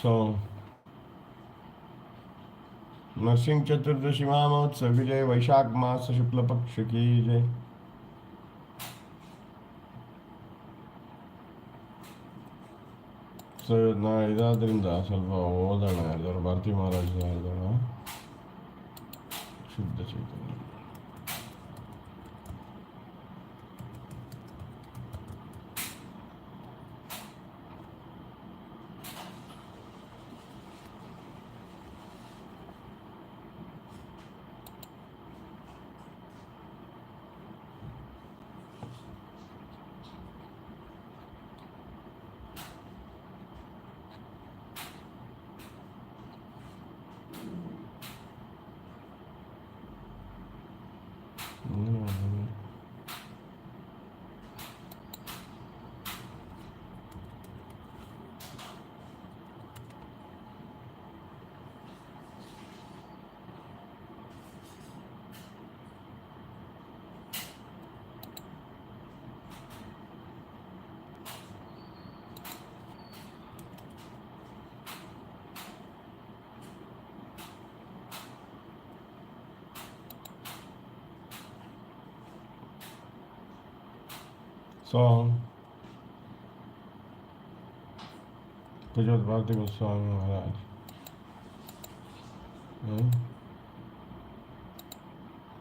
So Narasimha चतुर्दशी महामहोत्सव विजय वैशाख मास शुक्ल पक्ष की जय. ಸೊ ನಾ ಇದಾದ್ರಿಂದ ಸ್ವಲ್ಪ ಓದೋಣ ಯಾರ್ದಾರು ಭಾರತಿ ಮಹಾರಾಜ ಯಾರ್ದಾರ ಶುದ್ಧ ಚೈತನ್ಯ. So, Pujat Bhakti Goswami Maharaj.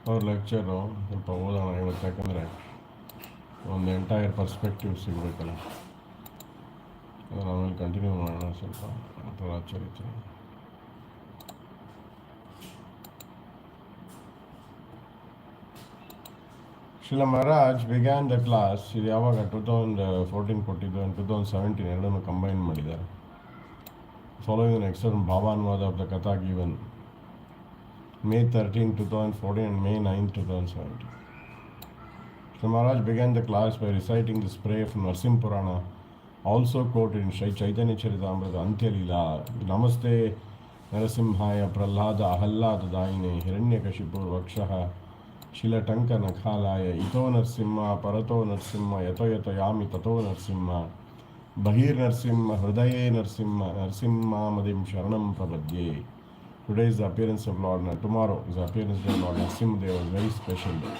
ಅವ್ರ ಲೆಕ್ಚರು ಸ್ವಲ್ಪ ಓದೋಣ ಇವತ್ತು, ಯಾಕಂದರೆ ಒಂದು ಎಂಟೈರ್ ಪರ್ಸ್ಪೆಕ್ಟಿವ್ ಸಿಗಬೇಕಲ್ಲ. ಅದನ್ನು ಆಮೇಲೆ ಕಂಟಿನ್ಯೂ ಮಾಡೋಣ ಸ್ವಲ್ಪ ಪ್ರಚರಿತ. Srila Maharaj began the class ಇದು ಯಾವಾಗ 2014 ಕೊಟ್ಟಿದ್ದು ಆ್ಯಂಡ್ 2017 ಎರಡನ್ನು ಕಂಬೈನ್ ಮಾಡಿದ್ದಾರೆ. Following an excellent ಭಾವಾನುವಾದ of the Katha given May 13, 2014 and May 9, 2017. Srila Maharaj began the class by reciting this prayer from Narasimha Purana, also quoted in Sri Chaitanya Charitamrita Antya lila. Namaste Narasimhaya Prahlada Ahallada Daine Hiranyakashipur Vakshaha Shilatanka Nakhalaya Ito Narasimha Parato Narasimha Yato Yato Yami Tato Narasimha Bahir Narasimha Hridaye Narasimha Narasimha Madim Sharanam Prabhadye. Today is the appearance of Lord, tomorrow is the appearance of Lord Narasimha Deva, a very special day.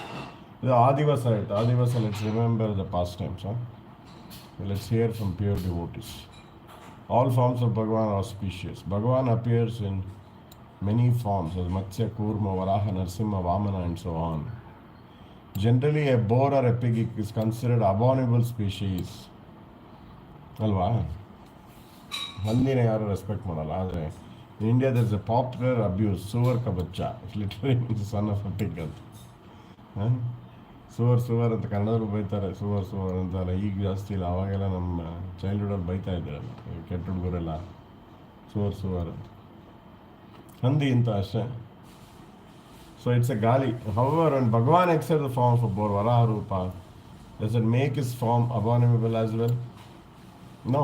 The Adivasa, let's remember the past times. Let's hear from pure devotees. All forms of Bhagavan are auspicious. Bhagavan appears in many forms as Matsya, Kurma, Varaha, Narasimha, Vamana and so on. Generally, a boar or a pig is considered abominable species. Alva? Handine yaru respect madala. Adre in India there is a popular abuse, Suvar ka bachcha. It literally means the son of a pig. ಸುವರ್ ಅಂತ ಕನ್ನಡದಲ್ಲಿ ಬೈತಾರೆ, ಸುವರ್ ಅಂತಾರೆ. ಈಗ ಜಾಸ್ತಿ ಇಲ್ಲ, ಅವಾಗೆಲ್ಲ ನಮ್ಮ ಚೈಲ್ಡ್ಹುಡಲ್ಲಿ ಬೈತಾ ಇದ್ದಾರಲ್ಲ ಕೆಟ್ಟ ಹುಡುಗರೆಲ್ಲ ಸುವರ್ ಅಂತ, ಹಂದಿ ಅಂತ ಅಷ್ಟೇ. So it's A Gali. However when Bhagavan accepts the form of a boar, Varaha Rupa, does it make his form abominable as well? No.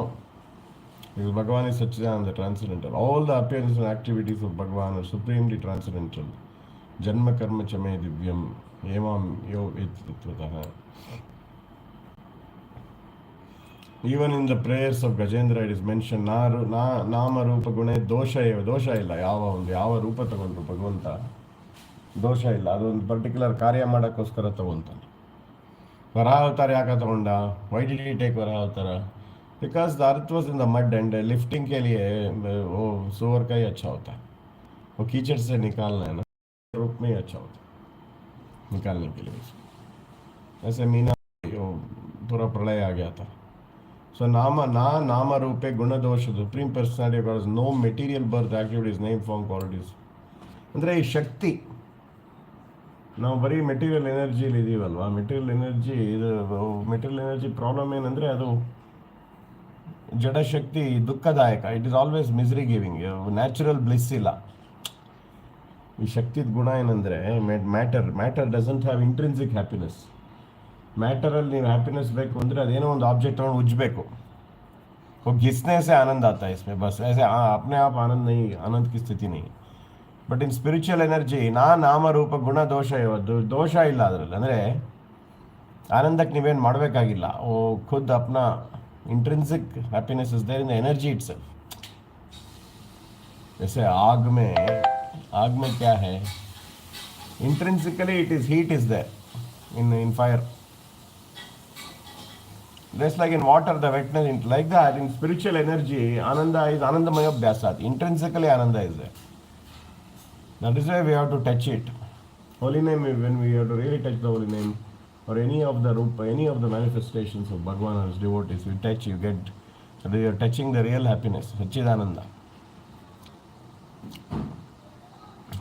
Because Bhagavan is Satchidananda, transcendental. All the appearances and activities of Bhagavan are supremely transcendental. Janma karma chame divyam evam yo vitvataha. Even in the prayers of Gajendra it is mentioned nama rupa gune dosha illa. ಯಾವ ರೂಪ ತಗೊಂಡ್ರು ಭಗವಂತ ದೋಷ ಇಲ್ಲ. ಅದೊಂದು particular ಕಾರ್ಯ ಮಾಡೋಕ್ಕೋಸ್ಕರ ತಗೊಂತಾನೆ. ವರಾವತಾರ ಯಾಕೆ ತಗೊಂಡ? Why did he take Varavatara? Because the earth was in the mud and lifting के लिए वो सुअर का ही अच्छा होता है. वो कीचड़ से निकालना है ना, रूप में ही अच्छा होता है निकालने के लिए. ऐसे मीना पूरा प्रलय आ गया था. So नाम रूपे गुण दोष supreme personality because no material birth activities name form qualities. ಅಂದರೆ ಈ ಶಕ್ತಿ ನಾವು ಬರೀ ಮೆಟೀರಿಯಲ್ ಎನರ್ಜಿಲಿ ಇದೀವಲ್ವಾ. ಮೆಟೀರಿಯಲ್ ಎನರ್ಜಿ ಪ್ರಾಬ್ಲಮ್ ಏನಂದರೆ ಅದು ಜಡಶಕ್ತಿ ದುಃಖದಾಯಕ. It is always misery giving. Natural bliss ಇಲ್ಲ. ಈ ಶಕ್ತಿದ ಗುಣ ಏನಂದರೆ matter doesn't have intrinsic happiness. ಮ್ಯಾಟರಲ್ಲಿ ನೀವು ಹ್ಯಾಪಿನೆಸ್ ಬೇಕು ಅಂದರೆ ಅದೇನೋ ಒಂದು ಆಬ್ಜೆಕ್ಟ್ ತೊಗೊಂಡು ಉಜ್ಜಬೇಕು. वो घिसने से आनंद आता है इसमें, बस ऐसे अपने आप आनंद नहीं, आनंद की स्थिति नहीं. ಬಟ್ ಇನ್ ಸ್ಪಿರಿಚುವಲ್ ಎನರ್ಜಿ ನಾಮ ರೂಪ ಗುಣ ದೋಷ ದೋಷ ಇಲ್ಲ ಅದರಲ್ಲಿ. ಅಂದರೆ ಆನಂದಕ್ಕೆ ನೀವೇನು ಮಾಡಬೇಕಾಗಿಲ್ಲ. ಖುದ್ ಅಪ್ನಾ intrinsic happiness is there in the energy itself. जैसे आग में क्या है, intrinsically it is heat is there in fire. Just like in water, the wetness, like that in spiritual energy, Ananda is Anandamaya Abhyasat. Intrinsically Ananda is there. That is why we have to touch it. Holy name, when we have to really touch the holy name, or any of the rupa, any of the manifestations of Bhagavan or his devotees, we touch, you get, you are touching the real happiness, Sachidananda.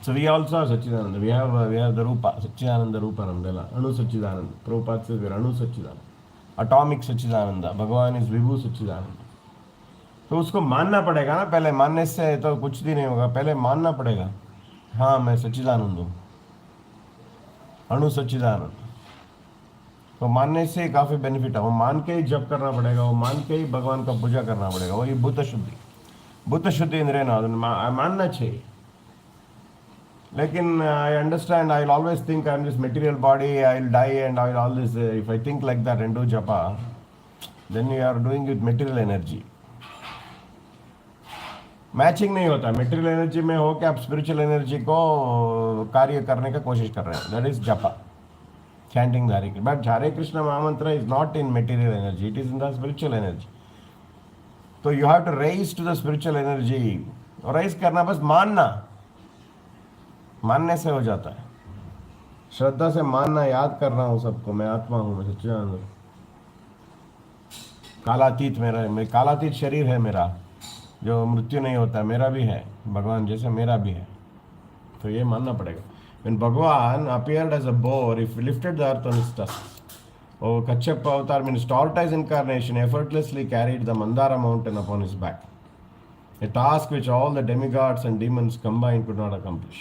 So we also are Sachidananda. We have the Rupa, Sachidananda Rupa Nandela, Anu Sachidananda. Prabhupada says we are Anu Sachidananda. Atomic Sachidananda. Bhagavan is Vibhu Sachidananda. तो उसको मानना पड़ेगा ना, पहले मानने से तो कुछ भी नहीं होगा, पहले मानना पड़ेगा, हाँ मैं सच्चिदानंद हूँ, अणु सच्चिदानंद। तो मानने से काफ़ी बेनिफिट है, वो मान के ही जप करना पड़ेगा, वो मान के ही भगवान का पूजा करना पड़ेगा, वही बुद्ध शुद्धि इंद्रिय ना मानना चाहिए। लेकिन I understand, I will always think I am this material body, I will die and I will all this, if I think like that and do japa, then you are doing with material energy. Matching नहीं होता, material energy में हो कि आप spiritual energy को कार्य करने का कोशिश कर रहे हैं, that is japa, chanting Hare Krishna. But Hare Krishna mahamantra is not in material energy, it is in the spiritual energy. तो you have to raise to the spiritual energy, और रेज करना बस मानने से हो जाता है, श्रद्धा से मानना, याद कर रहा हूँ सबको, मैं आत्मा हूँ, मैं सच्चिदानंद, कालातीत मेरा कालातीत शरीर है मेरा, जो मृत्यु नहीं होता, मेरा भी है, भगवान जैसे मेरा भी है। तो ये मानना पड़ेगा। When Bhagavan appeared as a boar, if he lifted the earth on his tusks, oh Kachap avatar means tortoise incarnation, effortlessly carried the Mandara mountain upon his back, a task which all the demigods and demons combined could not accomplish.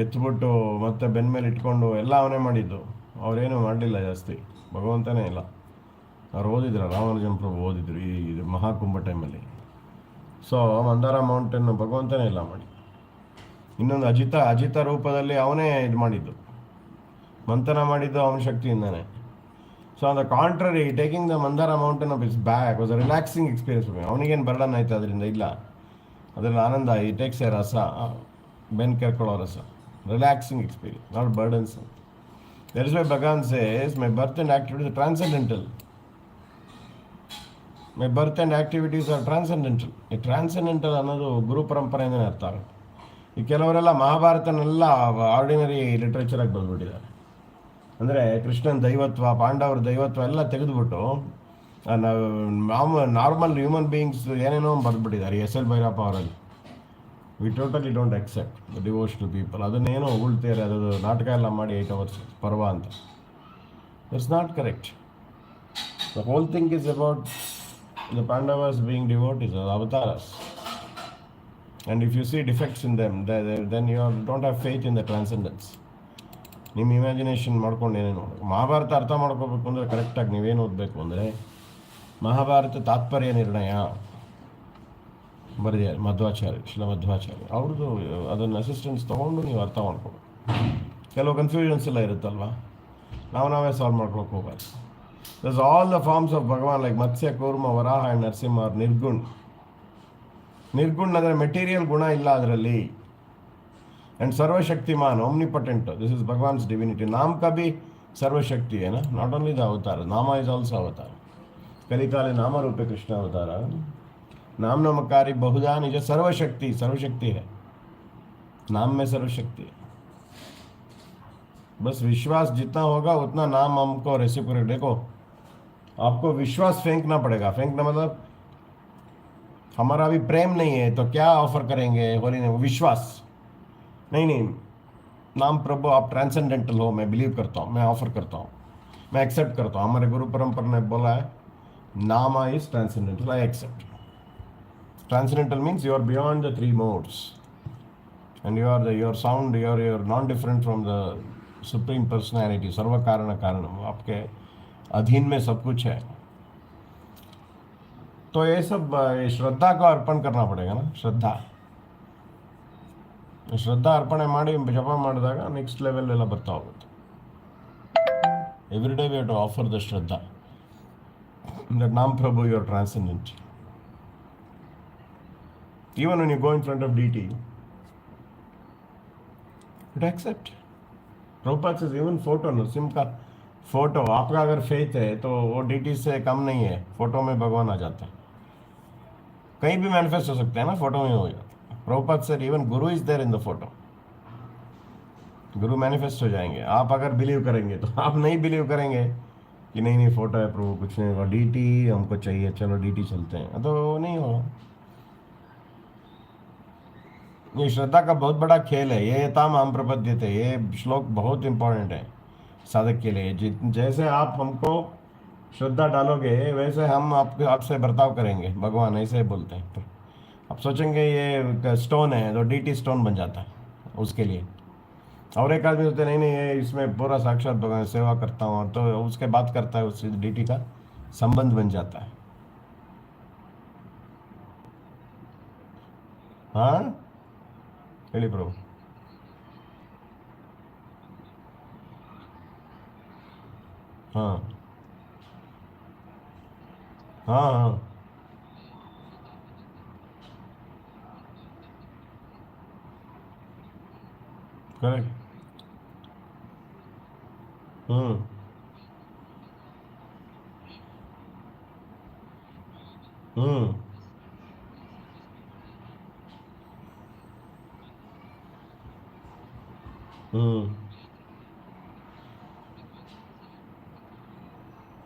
ಎತ್ಬಿಟ್ಟು ಮತ್ತೆ ಬೆನ್ನ ಮೇಲೆ ಇಟ್ಕೊಂಡು ಎಲ್ಲ ಅವನೇ ಮಾಡಿದ್ದು, ಅವರೇನು ಮಾಡಲಿಲ್ಲ ಜಾಸ್ತಿ, ಭಗವಂತನೇ ಇಲ್ಲ. ಅವ್ರು ಓದಿದ್ರು, ರಾಮಾನುಜನ್ ಪ್ರಭು ಓದಿದ್ರು ಈ ಮಹಾಕುಂಭ ಟೈಮಲ್ಲಿ. ಸೊ ಮಂದಾರ ಮೌಂಟೇನ್ ಭಗವಂತನೇ ಇಲ್ಲ ಮಾಡಿ, ಇನ್ನೊಂದು ಅಜಿತ ರೂಪದಲ್ಲಿ ಅವನೇ ಇದು ಮಾಡಿದ್ದು, ಮಂಥನ ಮಾಡಿದ್ದು ಅವನ ಶಕ್ತಿಯಿಂದನೇ. So on the contrary, taking the Mandara mountain off his back was a relaxing experience. ಅವನಿಗೇನು ಬರ್ಡನ್ ಆಯ್ತು ಅದರಿಂದ? ಇಲ್ಲ, ಅದರಲ್ಲಿ ಆನಂದ. ಈ ಟೇಕ್ಸ್ ಎ ರಸ, ಬೆನ್ ಕೆರ್ಕೊಳ್ಳೋ ರಸ, relaxing experience, not burdens. That is why Bhagavan says my birth and activities are transcendental. My birth and activities are transcendental. ಈ ಟ್ರಾನ್ಸೆಂಡೆಂಟಲ್ ಅನ್ನೋದು ಗುರು ಪರಂಪರೆಯಿಂದನೇ ಅರ್ಥ ಆಗುತ್ತೆ. ಈ ಕೆಲವರೆಲ್ಲ ಮಹಾಭಾರತನೆಲ್ಲ ಆರ್ಡಿನರಿ ಲಿಟ್ರೇಚರಾಗಿ ಬಂದುಬಿಟ್ಟಿದ್ದಾರೆ. ಅಂದರೆ ಕೃಷ್ಣನ ದೈವತ್ವ, ಪಾಂಡವರ ದೈವತ್ವ ಎಲ್ಲ ತೆಗೆದುಬಿಟ್ಟು ನಾರ್ಮಲ್ ಹ್ಯೂಮನ್ ಬೀಯಿಂಗ್ಸ್ ಏನೇನೋ ಬರೆದ್ಬಿಟ್ಟಿದ್ದಾರೆ ಎಸ್.ಎಲ್. ಭೈರಪ್ಪ ಅವರಲ್ಲಿ. We totally don't accept the devotional people. ಅದನ್ನೇನೋ ಉಳ್ತಾರೆ, ಅದು ನಾಟಕ ಎಲ್ಲ ಮಾಡಿ 8 hours ಪರ್ವ ಅಂತ. It's not correct. The whole thing is about the Pandavas being devotees, avatars. And if you see defects in them, then you don't have faith in the transcendence. ನಿಮ್ಮ imagination ಮಾಡ್ಕೊಂಡು ಏನೇನು ನೋಡಬೇಕು. ಮಹಾಭಾರತ ಅರ್ಥ ಮಾಡ್ಕೋಬೇಕು ಅಂದರೆ ಕರೆಕ್ಟಾಗಿ ನೀವೇನು ಓದಬೇಕು ಅಂದರೆ, ಮಹಾಭಾರತ ತಾತ್ಪರ್ಯ ನಿರ್ಣಯ ಬರೆದಿದ್ದಾರೆ ಮಧ್ವಾಚಾರ್ಯ, ಶ್ರೀಲ ಮಧ್ವಾಚಾರ್ಯ ಅವ್ರದ್ದು. ಅದನ್ನು ಅಸಿಸ್ಟೆನ್ಸ್ ತೊಗೊಂಡು ನೀವು ಅರ್ಥ ಮಾಡ್ಕೋಬೇಕು. ಕೆಲವು ಕನ್ಫ್ಯೂಷನ್ಸ್ ಎಲ್ಲ ಇರುತ್ತಲ್ವ, ನಾವೇ ಸಾಲ್ವ್ ಮಾಡ್ಕೊಳಕ್ಕೆ ಹೋಗ್ಬಾರ್ದು. Thus all the forms of Bhagavan like Matsya, Kurma, Varaha and Narasimha are nirgun. ನಿರ್ಗುಣ ಅಂದರೆ ಮೆಟೀರಿಯಲ್ ಗುಣ ಇಲ್ಲ ಅದರಲ್ಲಿ. And sarvashaktiman, omnipotent, this is Bhagavan's divinity. ನಾಮ್ का भी सर्वशक्ति है ना, not only the avatar, नामा is also avatar. कलिकाले नाम रूपे कृष्ण अवतार, नाम नमकारी बहुधा निज सर्वशक्ति है, नाम में सर्वशक्ति है. बस विश्वास जितना होगा उतना नाम हमको रेसिप्रोकेट. देखो, आपको विश्वास फेंकना पड़ेगा. फेंकना मतलब हमारा अभी प्रेम नहीं है तो क्या ऑफर करेंगे होली ने? विश्वास नहीं, नाम प्रभु आप ट्रांसेंडेंटल हो, मैं बिलीव करता हूँ, मैं ऑफर करता हूँ, मैं एक्सेप्ट करता हूँ. हमारे गुरु परंपरा ने बोला है नामा is transcendental, I accept. Transcendental means you are beyond the 3 modes and your sound, you are non different from the supreme personality. सर्व कारण कारणम, आपके अधीन में सब कुछ है. तो ये सब श्रद्धा को अर्पण करना पड़ेगा ना. ಶ್ರದ್ಧಾ ಅರ್ಪಣೆ ಮಾಡಿ ಜಪ ಮಾಡಿದಾಗ ನೆಕ್ಸ್ಟ್ ಲೆವೆಲ್ ಎಲ್ಲ ಬರ್ತಾ ಹೋಗುತ್ತೆ. Every day we have to offer the shraddha. That naam prabhu you are transcendental. Even when you go in front of DT, it accept. Prabhupada says even photo, Narasimha का फोटो, आपका अगर फेथ है तो वो डीटी से कम नहीं है, फोटो में भगवान आ जाता है, कहीं भी मैनिफेस्ट हो सकते हैं ना, फोटो में हो जाता है। Prabhupada sir even guru is there in the photo, guru manifest हो जाएंगे, आप अगर बिलीव करेंगे तो। आप नहीं बिलीव करेंगे कि नहीं नहीं फोटो है प्रभु, कुछ नहीं होगा, डीटी हमको चाहिए, चलो डीटी चलते हैं, तो वो नहीं होगा। ये श्रद्धा का बहुत बड़ा खेल है, ये ताम हम प्रपद्य थे, ये श्लोक बहुत इंपॉर्टेंट है साधक के लिए। जैसे आप हमको श्रद्धा डालोगे वैसे हम आपके आपसे बर्ताव करेंगे, भगवान ऐसे ही बोलते हैं। आप सोचेंगे ये स्टोन है तो डीटी स्टोन बन जाता है उसके लिए। और एक आदमी सोचते नहीं नहीं ये इसमें पूरा साक्षात भगवान सेवा करता हूँ, तो उसके बात करता है, उससे डीटी का संबंध बन जाता है। हाँ ಹೇಳಿ प्रभु। हाँ हाँ हाँ करेक्ट। हम्म हम्म हम्म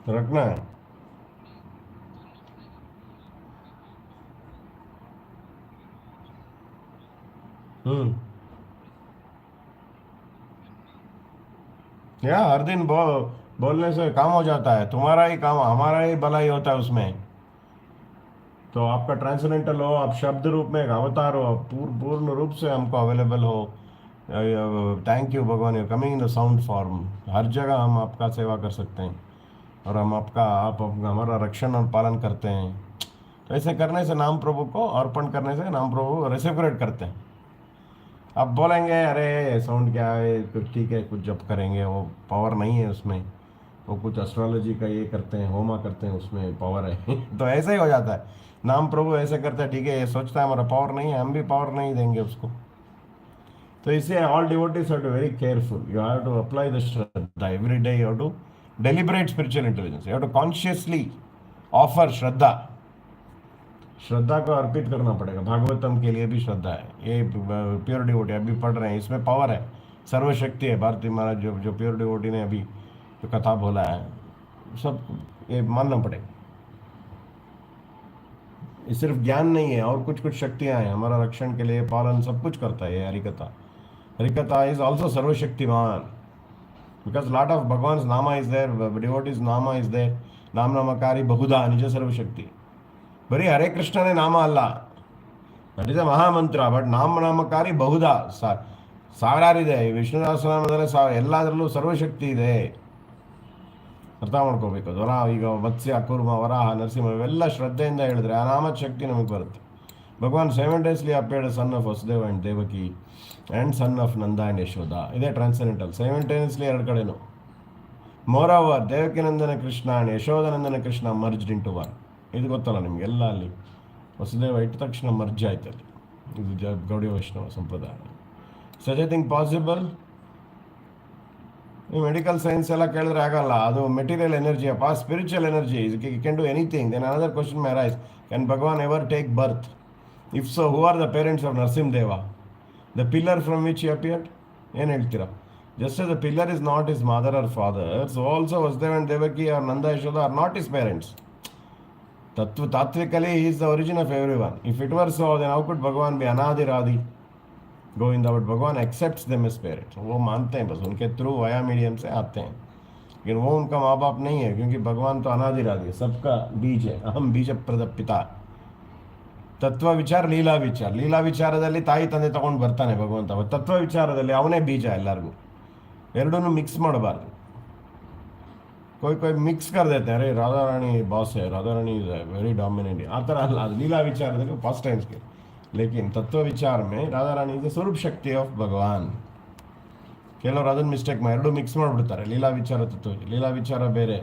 रखना है। हम्म या हर दिन बोलने से काम हो जाता है, तुम्हारा ही काम, हमारा ही भलाई होता है उसमें। तो आपका ट्रांसडेंटल हो, आप शब्द रूप में एक अवतार हो, पूर्ण रूप से हमको अवेलेबल हो। Thank you Bhagavan, you coming in the sound form, हर जगह हम आपका सेवा कर सकते हैं, और हम आपका हमारा रक्षण और पालन करते हैं। तो ऐसे करने से नाम प्रभु को अर्पण करने से नाम प्रभु रेसिप्रोकेट करते हैं। आप बोलेंगे अरे साउंड क्या है, कुछ ठीक है, कुछ जप करेंगे, वो पावर नहीं है उसमें, वो कुछ एस्ट्रोलॉजी का ये करते हैं, होमा करते हैं, उसमें पावर है। तो ऐसे ही हो जाता है। नाम प्रभु ऐसे करते हैं, ठीक है, ये सोचता है हमारा पावर नहीं है, हम भी पावर नहीं देंगे उसको। तो इसलिए all devotees are to very careful, you have to apply the shraddha every day, you have to deliberate spiritual intelligence, you have to consciously offer shraddha. श्रद्धा को अर्पित करना पड़ेगा। भागवतम के लिए भी श्रद्धा है, ये प्योर डिवोटी अभी पढ़ रहे हैं, इसमें पावर है, सर्वशक्ति है। भारती महाराज जो प्योर डिवोटी ने अभी जो कथा बोला है, सब ये मानना पड़ेगा। ये सिर्फ ज्ञान नहीं है, और कुछ कुछ शक्तियाँ हैं हमारा रक्षण के लिए, पालन सब कुछ करता है ये हरिकथा। हरिकथा इज ऑल्सो सर्वशक्तिमान, बिकॉज लॉट ऑफ भगवान नामा इज देयर, डिवोटीज नामा इज देयर, नाम नामकारी बहुधा निज सर्वशक्ति। ಬರೀ ಹರೇ ಕೃಷ್ಣನೇ ನಾಮ ಅಲ್ಲ, that is a mahamantra, but ನಾಮಕಾರಿ ಬಹುಧಾ, ಸಾವಿರಾರಿದೆ. ವಿಷ್ಣು ಸಹಸ್ರನಾಮದಲ್ಲಿ ಎಲ್ಲದರಲ್ಲೂ ಸರ್ವಶಕ್ತಿ ಇದೆ, ಅರ್ಥ ಮಾಡ್ಕೋಬೇಕು. ಈಗ ಮತ್ಸ್ಯ, ಕೂರ್ಮ, ವರಾಹ, ನರಸಿಂಹ ಇವೆಲ್ಲ ಶ್ರದ್ಧೆಯಿಂದ ಹೇಳಿದ್ರೆ ಆ ನಾಮದ ಶಕ್ತಿ ನಮಗೆ ಬರುತ್ತೆ. Bhagavan simultaneously appeared son of Vasudeva and Devaki and son of Nanda and Yashoda, ಇದೇ ಟ್ರಾನ್ಸೆಂಡೆಂಟಲ್, ಸೈಮಲ್ಟೇನಿಯಸ್ಲಿ ಎರಡು ಕಡೆನೂ. Moreover Devakinandana Krishna and Yashodanandana Krishna merged into one. ಇದು ಗೊತ್ತಲ್ಲ ನಿಮಗೆಲ್ಲ, ಅಲ್ಲಿ ವಸುದೇವ ಇಟ್ಟ ತಕ್ಷಣ ಮರ್ಜ್ ಆಯ್ತು ಅಲ್ಲಿ. ಇದು ಗೌಡಿ ವೈಷ್ಣವ ಸಂಪ್ರದಾಯ. Such a thing possible? ಈ ಮೆಡಿಕಲ್ ಸೈನ್ಸ್ ಎಲ್ಲ ಕೇಳಿದ್ರೆ ಆಗಲ್ಲ, ಅದು ಮೆಟೀರಿಯಲ್ ಎನರ್ಜಿ ಅಪ್ಪ, spiritual energy, you can do anything. Then another question may arise, can Bhagavan ever take birth? If so, who are the parents of Narasimhadeva? The pillar from which he appeared? ಏನು ಹೇಳ್ತೀರಾ? Just the pillar is not his mother or father, so also Vasudeva and Devaki or Nanda Yashoda are not is parents. Tattvically, he is the origin of everyone. If it were so, then how could Bhagwan be Anadiradi, Govinda? But Bhagwan accepts them as parents. वो मानते हैं, बस उनके through via medium से आते हैं, लेकिन वो उनका माँ बाप नहीं है, क्योंकि भगवान तो अनादिरादि है, सबका बीज है, अहम बीज प्रद पिता. ತತ್ವ ವಿಚಾರ, ಲೀಲಾ ವಿಚಾರ, ಲೀಲಾ ವಿಚಾರದಲ್ಲಿ ತಾಯಿ ತಂದೆ ತಗೊಂಡು ಬರ್ತಾನೆ ಭಗವಂತ, ತತ್ವ ವಿಚಾರದಲ್ಲಿ ಅವನೇ ಬೀಜ ಎಲ್ಲರಿಗೂ. ಎರಡನ್ನೂ ಮಿಕ್ಸ್ ಮಾಡಬಾರ್ದು. कोई मिक्स कर देते हैं, अरे राधा रानी बॉस है, Radha Rani is very dominant, आ तरह अಲ್ಲ. ಲೀಲಾ ವಿಚಾರದಲ್ಲಿ ಫಸ್ಟ್ ಟೈಮ್ಸ್ಗೆ, ಲೇಕಿನ್ ತತ್ವ ವಿಚಾರ में ರಾಧಾ ರಾಣಿ ಇಸ್ ದ ಸ್ವರೂಪ ಶಕ್ತಿ ಆಫ್ ಭಗವಾನ್. ಕೆಲವರು ಅದನ್ನು ಮಿಸ್ಟೇಕ್ ಮಾಡಿ ಎರಡು ಮಿಕ್ಸ್ ಮಾಡಿಬಿಡ್ತಾರೆ, ಲೀಲಾ ವಿಚಾರ ತತ್ವ. ಲೀಲಾ ವಿಚಾರ ಬೇರೆ,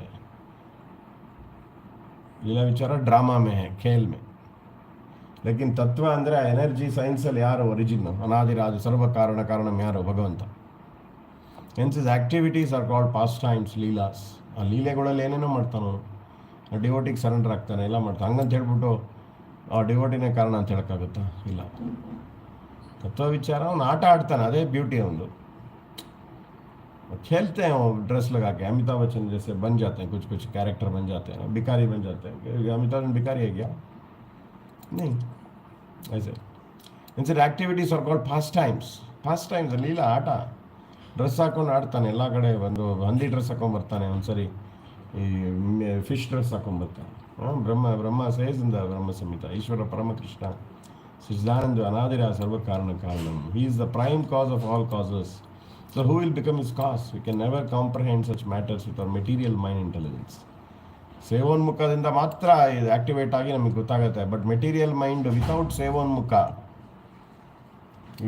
ಲೀಲಾ ವಿಚಾರ ಡ್ರಾಮಾ में है, खेल में. ಲೇಕಿನ್ ತತ್ವ ಅಂದರೆ ಎನರ್ಜಿ ಸೈನ್ಸಲ್ಲಿ ಯಾರು ಒರಿಜಿನ್, ಅನಾದಿರಾಜ ಸರ್ವ ಕಾರಣ ಕಾರಣಂ ಯಾರು ಭಗವಂತ. Hence is activities are called past times Leela's. ಆ ಲೀಲೆಗಳಲ್ಲಿ ಏನೇನೋ ಮಾಡ್ತಾನೋ, ಆ ಡಿವೋಟಿಗೆ ಸರೆಂಡರ್ ಆಗ್ತಾನೆ, ಎಲ್ಲ ಮಾಡ್ತಾನೆ. ಹಂಗಂತ ಹೇಳ್ಬಿಟ್ಟು ಆ ಡಿವೋಟಿನೇ ಕಾರಣ ಅಂತ ಹೇಳೋಕ್ಕಾಗುತ್ತಾ? ಇಲ್ಲ. ತತ್ವ ವಿಚಾರ ಅವನು ಆಟ ಆಡ್ತಾನೆ, ಅದೇ ಬ್ಯೂಟಿ ಅವನು. खेलते हैं वो ड्रेस लगा के, अमिताभ बच्चन जैसे बन जाते हैं, कुछ कुछ कैरेक्टर बन जाते हैं, भिखारी बन जाते हैं. अमिताभ बच्चन भिखारी है क्या? नहीं. ऐसे इनसे activities are called pastimes ಲೀಲಾ ಆಟ. ಡ್ರೆಸ್ ಹಾಕೊಂಡು ಆಡ್ತಾನೆ ಎಲ್ಲ ಕಡೆ. ಒಂದು ಹಂದಿ ಡ್ರೆಸ್ ಹಾಕೊಂಡ್ಬರ್ತಾನೆ, ಒಂದ್ಸರಿ ಈ ಫಿಶ್ ಡ್ರೆಸ್ ಹಾಕೊಂಡ್ಬರ್ತಾನೆ. ಬ್ರಹ್ಮ ಸೇಜಿಂದ ಬ್ರಹ್ಮ ಸಂಹಿತ ಈಶ್ವರ ಪರಮಕೃಷ್ಣ ಸಚ್ಚಿದಾನಂದ ಅನಾದಿರ ಸರ್ವ ಕಾರಣ ಕಾರಣಂ. He is the prime cause of all causes. So who will become his cause? We can never comprehend such matters with our material mind intelligence. ಸೇವೋನ್ಮುಖದಿಂದ ಮಾತ್ರ ಇದು ಆಕ್ಟಿವೇಟ್ ಆಗಿ ನಮಗೆ ಗೊತ್ತಾಗುತ್ತೆ. But material mind without sevonmukha,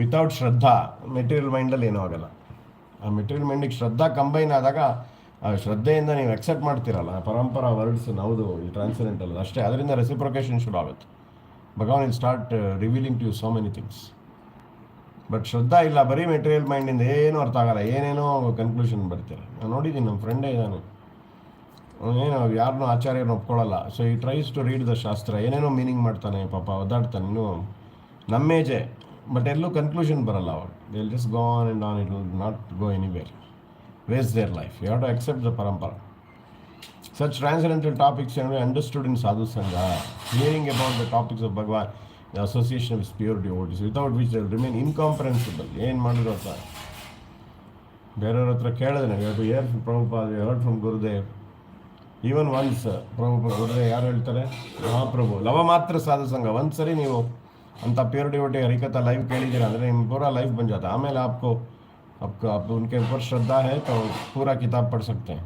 without shraddha, material ಮೈಂಡಲ್ಲಿ ಏನೂ ಆಗಲ್ಲ. ಆ ಮೆಟೀರಿಯಲ್ ಮೈಂಡಿಗೆ ಶ್ರದ್ಧಾ ಕಂಬೈನ್ ಆದಾಗ, ಆ ಶ್ರದ್ಧೆಯಿಂದ ನೀವು ಅಕ್ಸೆಪ್ಟ್ ಮಾಡ್ತಿರಲ್ಲ ಪರಂಪರಾ ವರ್ಡ್ಸ್, ಹೌದು ಇದು ಟ್ರಾನ್ಸೆಂಡೆಂಟಲ್ ಅಷ್ಟೇ, ಅದರಿಂದ ರೆಸಿಪ್ರೊಕೇಷನ್ ಶುರು ಆಗುತ್ತೆ. Bhagavan will start revealing to you so many things. But ಶ್ರದ್ಧಾ ಇಲ್ಲ, ಬರೀ ಮೆಟೀರಿಯಲ್ ಮೈಂಡಿಂದ ಏನೂ ಅರ್ಥ ಆಗಲ್ಲ, ಏನೇನೋ ಕನ್ಕ್ಲೂಷನ್ ಬರ್ತೀರ. ನಾನು ನೋಡಿದ್ದೀನಿ, ನಮ್ಮ ಫ್ರೆಂಡೇ ಇದ್ದಾನೆ, ಏನು ಯಾರನ್ನೂ ಆಚಾರ್ಯರನ್ನ ಒಪ್ಕೊಳ್ಳಲ್ಲ. ಸೊ ಈ ಟ್ರೈಸ್ ಟು ರೀಡ್ ದ ಶಾಸ್ತ್ರ, ಏನೇನೋ ಮೀನಿಂಗ್ ಮಾಡ್ತಾನೆ, ಪಾಪ ಒದ್ದಾಡ್ತಾನೆ, ಇನ್ನೂ ನಮ್ಮೇಜೆ, ಬಟ್ ಎಲ್ಲೂ ಕನ್ಕ್ಲೂಷನ್ ಬರಲ್ಲ ಅವಾಗ. They will just go on and on, it will not go anywhere, waste their life. You have to accept the parampara. Such transcendental topics can be understood in sadhu sangha, hearing about the topics of Bhagavan, the association with pure devotees, without which they will remain incomprehensible. ಏನು ಮಾಡಿದ್ರು ಅಂತ ಬೇರೆಯವ್ರ ಹತ್ರ ಕೇಳಿದ್ರೆ, you have to hear from Prabhupada, you heard from Gurudev. Even once Prabhupada Gurudev ಯಾರು ಹೇಳ್ತಾರೆ, ಮಹಾಪ್ರಭು ಲವ ಮಾತ್ರ ಸಾಧು ಸಂಘ. ಒಂದು ಸರಿ ನೀವು ಅಂತ ಪ್ಯೂರ್ ಡಿವೋಟಿ ಹರಿಕಥಾ ಲೈವ್ ಕೇಳಿದ್ದೀರ ಅಂದರೆ ನಿಮ್ಮ ಪೂರಾ ಲೈಫ್ ಬನ್ ಜಾता. ಆಮೇಲೆ आपको उनके ऊपर श्रद्धा है तो पूरा किताब पढ़ सकते हैं.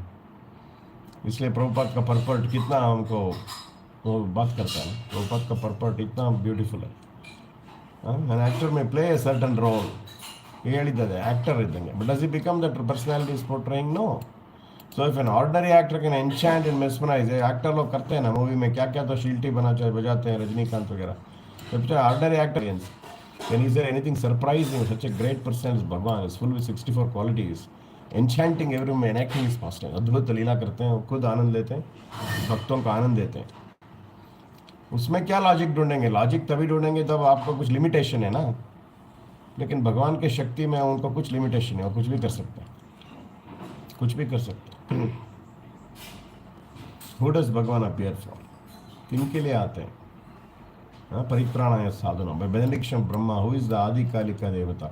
इसलिए प्रभुपाद का परपर्ट कितना हमको वो बात करता है. प्रभुपाद का परपर्ट इतना ब्यूटीफुल है. An actor may play a certain role, ಹೇಳಿದ್ದದೆ ಆ್ಯಕ್ಟರ್ ಇದ್ದಂಗೆ. But does he become that personality is portraying? No. So if an ordinary actor can enchant and mesmerise, actor लोग करते हैं ना मूवी में, क्या क्या तो शील्टी बजाते हैं, रजनीकांत वगैरह. Ordinary actor can is there anything surprising? Such a great person is Bhagavan, is full with 64 qualities, enchanting every men, acting is fast. अद्भुत लीला करते हैं, खुद आनंद लेते हैं, भक्तों का आनंद देते हैं. उसमें क्या लॉजिक ढूंढेंगे? लॉजिक तभी ढूंढेंगे तब आपको कुछ लिमिटेशन है ना. लेकिन भगवान के शक्ति में उनको कुछ लिमिटेशन है, वो कुछ भी कर सकते हैं, कुछ भी कर सकते हैं. Who does Bhagavan appear for? किनके लिए आते हैं? परित्राणाय साधनों. By benediction of Brahma, who is the adikalika devata,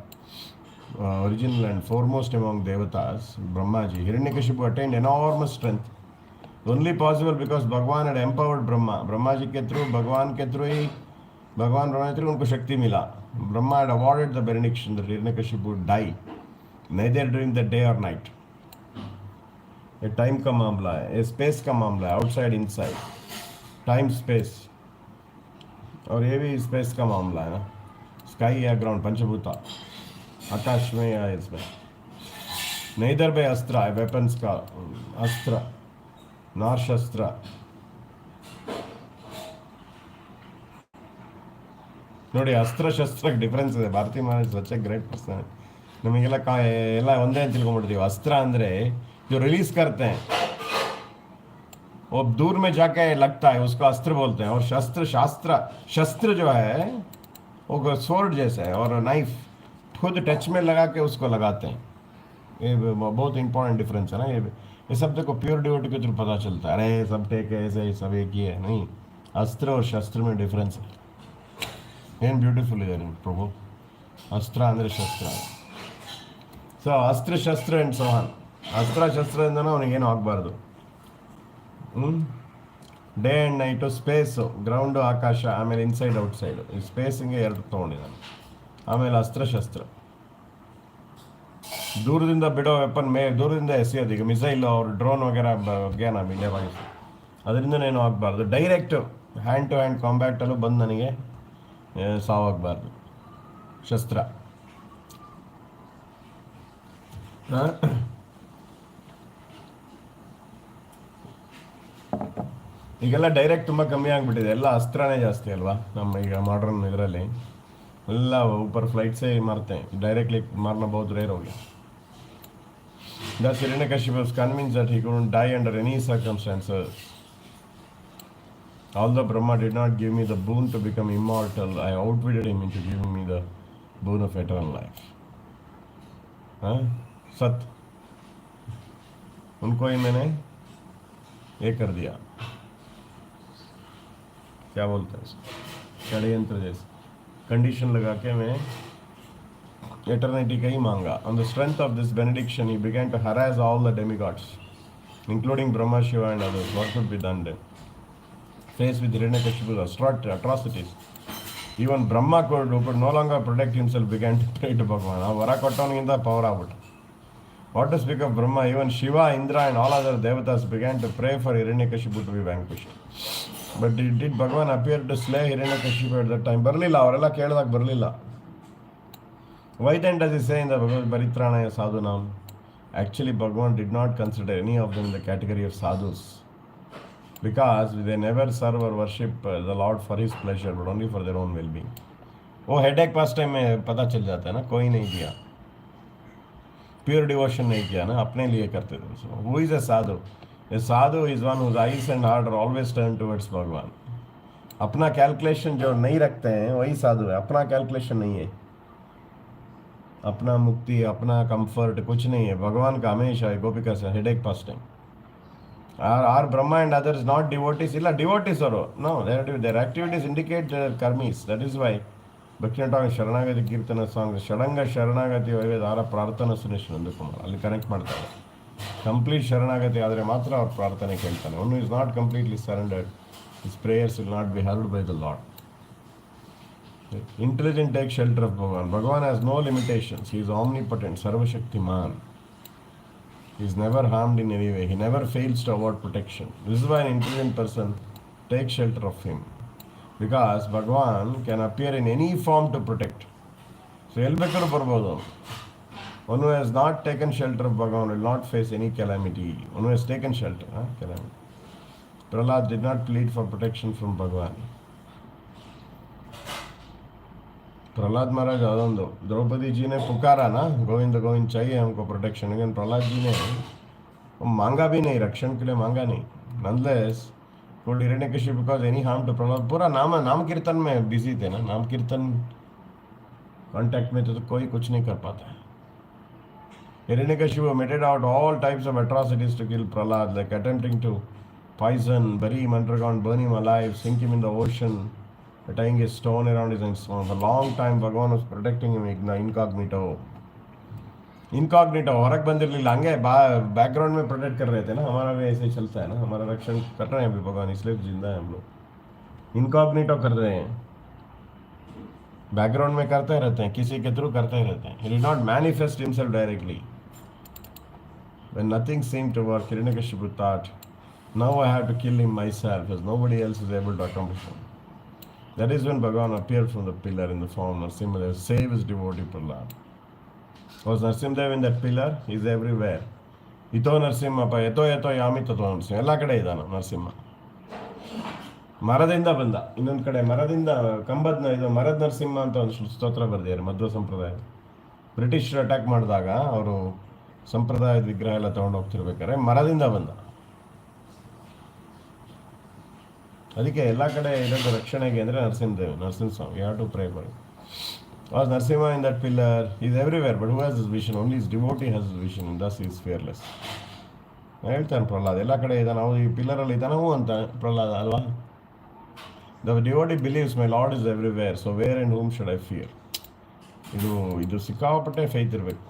original and foremost among devatas, Brahmaji. Hiranyakashipu attained enormous strength, only possible because Bhagwan had empowered Brahma. Brahmaji के through, भगवान के थ्रू ही, भगवान ब्रह्मा के थ्रू उनको शक्ति मिला. Brahma had awarded the benediction that Hiranyakashipu would die neither during the day or night. ये time का मामला है, ये स्पेस का मामला है, आउटसाइड इनसाइड, टाइम स्पेस, और ये भी स्पेस का मामला है ना. स्काई या ग्राउंड, पंचभूता, आकाश में या इसमें. नैदर बाय अस्त्र, वेपन्स का अस्त्र, नार शस्त्र. ನೋಡಿ, ಅಸ್ತ್ರ ಶಸ್ತ್ರಕ್ಕೆ ಡಿಫ್ರೆನ್ಸ್ ಇದೆ. ಭಾರತೀಯ Maharaj such A great person. ನಮಗೆಲ್ಲ ಎಲ್ಲ ಒಂದೇ ಅಂತ ತಿಳ್ಕೊಂಡ್ಬಿಡ್ತೀವಿ. अस्त्र ಅಂದರೆ जो रिलीज करते हैं, वो दूर में जाके लगता है, उसको अस्त्र बोलते हैं. और शस्त्र जो है वो स्वॉर्ड जैसा है, और नाइफ खुद टच में लगा के उसको लगाते हैं. ये बहुत इंपॉर्टेंट डिफरेंस है ना. ये सब देखो प्योर डिवोटी के थ्रू पता चलता है. अरे सब टेक ऐसे ही सब एक ही है, नहीं. अस्त्र और शस्त्र में डिफरेंस है. ಏನು ಬ್ಯೂಟಿಫುಲ್ ಇದೆ ನಿಮ್ಮ ಪ್ರಭು. ಅಸ್ತ್ರ ಅಂದರೆ ಶಸ್ತ್ರ. ಸೊ ಅಸ್ತ್ರ ಶಸ್ತ್ರ ಆ್ಯಂಡ್ ಸೋಹಾನ್. ಅಸ್ತ್ರ ಶಸ್ತ್ರದಿಂದನೂ ಅವನಿಗೇನು ಆಗಬಾರ್ದು. Day and night, space, ground, ಆಕಾಶ, ಆಮೇಲೆ ಇನ್ಸೈಡ್ ಔಟ್ಸೈಡು. ಈ ಸ್ಪೇಸಿಂಗೆ 2 ತೊಗೊಂಡಿದ್ದಾನೆ. ಆಮೇಲೆ ಅಸ್ತ್ರ ಶಸ್ತ್ರ, ದೂರದಿಂದ ಬಿಡೋ ವೆಪನ್, ದೂರದಿಂದ ಎಸೆಯೋದು. ಈಗ ಮಿಸೈಲು ಅವ್ರು ಡ್ರೋನ್ ವಗೇರ ಬಗ್ಗೆ ನಮ್ಮ ಇಂಡಿಯಾ ಪಾಕಿಸ್ತಾನ, ಅದರಿಂದನೇನು ಆಗಬಾರ್ದು. ಡೈರೆಕ್ಟು ಹ್ಯಾಂಡ್ ಟು ಹ್ಯಾಂಡ್ ಕಾಂಬ್ಯಾಕ್ಟಲ್ಲೂ ಬಂದು ನನಗೆ ಸಾವಾಗಬಾರ್ದು. ಶಸ್ತ್ರ. ಈಗೆಲ್ಲ ಡೈರೆಕ್ಟ್ ತುಂಬ ಕಮ್ಮಿ ಆಗಿಬಿಟ್ಟಿದೆ, ಎಲ್ಲ ಅಸ್ತ್ರನೇ ಜಾಸ್ತಿ ಅಲ್ವಾ ನಮ್ಮ ಈಗ ಮಾಡರ್ನ್ ಇದರಲ್ಲಿ. ಎಲ್ಲ ऊपर फ्लाइट से ही मारते हैं, डायरेक्टली मारना बहुत रेयर हो गया. Thus Hiranyakashipu was convinced that he couldn't die under any circumstances. Although Brahma did not give me the boon to become immortal, I outwitted him into giving me the boon of eternal life. सत उनको ही मैंने ये कर दिया, क्या बोलते हैं षड्यंत्र जैसे कंडीशन लगा के मैं एटर्निटी का ही मांगा. On the strength of this benediction, he began to harass all the demigods, including Brahma, Shiva and others. What could be done then? Faced with Hiranyakashipu's atrocities, even Brahma who could no longer protect himself, began to pray to Bhagavan. Now vara kottavaniginda power ಆಗ್ಬಿಟ್ಟು. What to speak of Brahma, even Shiva, Indra and all other devatas began to pray for Hiranyakashipu to be vanquished. But did Bhagavan appear to slay Hiranyakashipu at that time? ಬರಲಿಲ್ಲ, ಅವರೆಲ್ಲ ಕೇಳಿದಾಗ ಬರಲಿಲ್ಲ. Why then does he say in the Bhagavad Paritranaya Sadhunam? Actually, Bhagavan did not consider any of them in the category of sadhus, because they never serve or worship the Lord for his pleasure, but only for their own well-being. वो headache पास time में पता चल जाता है ना, कोई नहीं किया, प्योर डिवोशन नहीं किया ना, अपने लिए करते थे. So who is a sadhu? A sadhu is one whose eyes and heart are always turned towards Bhagavan. अपना कैलकुलेशन जो नहीं रखते हैं वही साधु है. अपना कैलकुलेशन नहीं है, अपना मुक्ति, अपना कंफर्ट कुछ नहीं है. भगवान का हमेशा है. गोपिका से headache pass time. Are Brahma and others not devotees? ಇಲ್ಲ, devotees ಅವರು. No, their activities indicate their karmis. That is why Bhakti ಶರಣಾಗತಿ ಕೀರ್ತನ ಸಾಂಗ್ ಷಡಂಗ ಶರಣಾಗತಿ ಅವರ ಪ್ರಾರ್ಥನಾ ಸುರೇಶ್ ನಂದಕುಮಾರ್ ಅಲ್ಲಿ ಕನೆಕ್ಟ್ ಮಾಡ್ತಾರೆ. ಕಂಪ್ಲೀಟ್ ಶರಣಾಗತಿ ಆದರೆ ಮಾತ್ರ ಅವ್ರ ಪ್ರಾರ್ಥನೆ ಕೇಳ್ತಾನೆ. One is not completely surrendered, his prayers will not be heard by the lord. Intelligent take shelter of Bhagavan. Bhagavan has no limitations. He is omnipotent, Sarvashaktiman. He is never harmed in any way. He never fails to award protection. This is why an intelligent person takes shelter of him. Because Bhagavan can appear in any form to protect. So, Elbekar Parbodu. One who has not taken shelter of Bhagavan will not face any calamity. One who has taken shelter, calamity. Prahlad did not plead for protection from Bhagavan. Prahlad Maharaj ಅದೊಂದು द्रौपदी जी ने पुकारा ना, गोविंद गोविंद चाहिए हमको protection, लेकिन प्रहलाद जी ने मांगा भी नहीं, रक्षण के लिए मांगा नहीं. Nonetheless told Hiranyakashipu because any harm to Prahlad. पूरा नाम कीर्तन में बिजी थे ना, नाम कीर्तन कांटेक्ट में तो कोई कुछ नहीं कर पाता है. Hiranyakashipu meted out all types of atrocities to kill Prahlad, like attempting to poison, bury him underground, burn him alive, sink him in the ocean, tying a stone around his neck. For a long time Bhagavan was protecting him incognito. ಹೊರಗೆ ಬಂದಿರಲಿಲ್ಲ, ಹಂಗೆ background में protect कर रहे थे ना. हमारा भी ऐसे ही चलता है ना, हमारा रक्षण कर रहे हैं अभी भगवान, इसलिए जिंदा है हम लोग. इनकॉग्निटो कर रहे हैं, बैकग्राउंड में करते रहते हैं, किसी के थ्रू करते रहते हैं. He did not manifest himself directly. When nothing seemed to work, Hiranyakashipu thought, now I have to kill him myself, as nobody else is able to accomplish him. That is when Bhagavan appeared from the pillar in the form of Narasimha to save his devotee Prahlad. Was Narasimha in that pillar? He is everywhere. Ito Narasimha, eto yami tato Narasimha. ಎಲ್ಲ ಕಡೆ ಇದ್ದಾನೆ ನರಸಿಂಹ. ಮರದಿಂದ ಬಂದ, ಇನ್ನೊಂದು ಕಡೆ ಮರದಿಂದ ಕಂಬದ ಇದು ಮರದ ನರಸಿಂಹ ಅಂತ ಒಂದು ಸ್ತೋತ್ರ ಬರೆದಿದ್ದಾರೆ ಮಧ್ವ ಸಂಪ್ರದಾಯ. ಬ್ರಿಟಿಷರು ಅಟ್ಯಾಕ್ ಮಾಡಿದಾಗ ಅವರು ಸಂಪ್ರದಾಯದ ವಿಗ್ರಹ ಎಲ್ಲ ತೊಗೊಂಡು ಹೋಗ್ತಿರ್ಬೇಕಾದ್ರೆ ಮರದಿಂದ ಬಂದ. ಅದಕ್ಕೆ ಎಲ್ಲ ಕಡೆ ಇರೋದು ರಕ್ಷಣೆಗೆ ಅಂದರೆ Narasimhaswamy. You have to pray for. Was Narasimha in that pillar? He is everywhere, but who has his vision? Only his devotee has his vision, and thus he is fearless. ಹೇಳ್ತಾನೆ ಪ್ರಹ್ಲಾದ್, ಎಲ್ಲ ಕಡೆ ಇದ್ದಾನೆ, ನಾವು ಈ ಪಿಲ್ಲರಲ್ಲಿ ಇದ್ದಾನವು ಅಂತ ಪ್ರಹ್ಲಾದ ಅಲ್ವಾ. The devotee believes my lord is everywhere, so where and whom should I fear. ಇದು ಸಿಕ್ಕಾಪಟ್ಟೆ ಫೈತ್ ಇರಬೇಕು.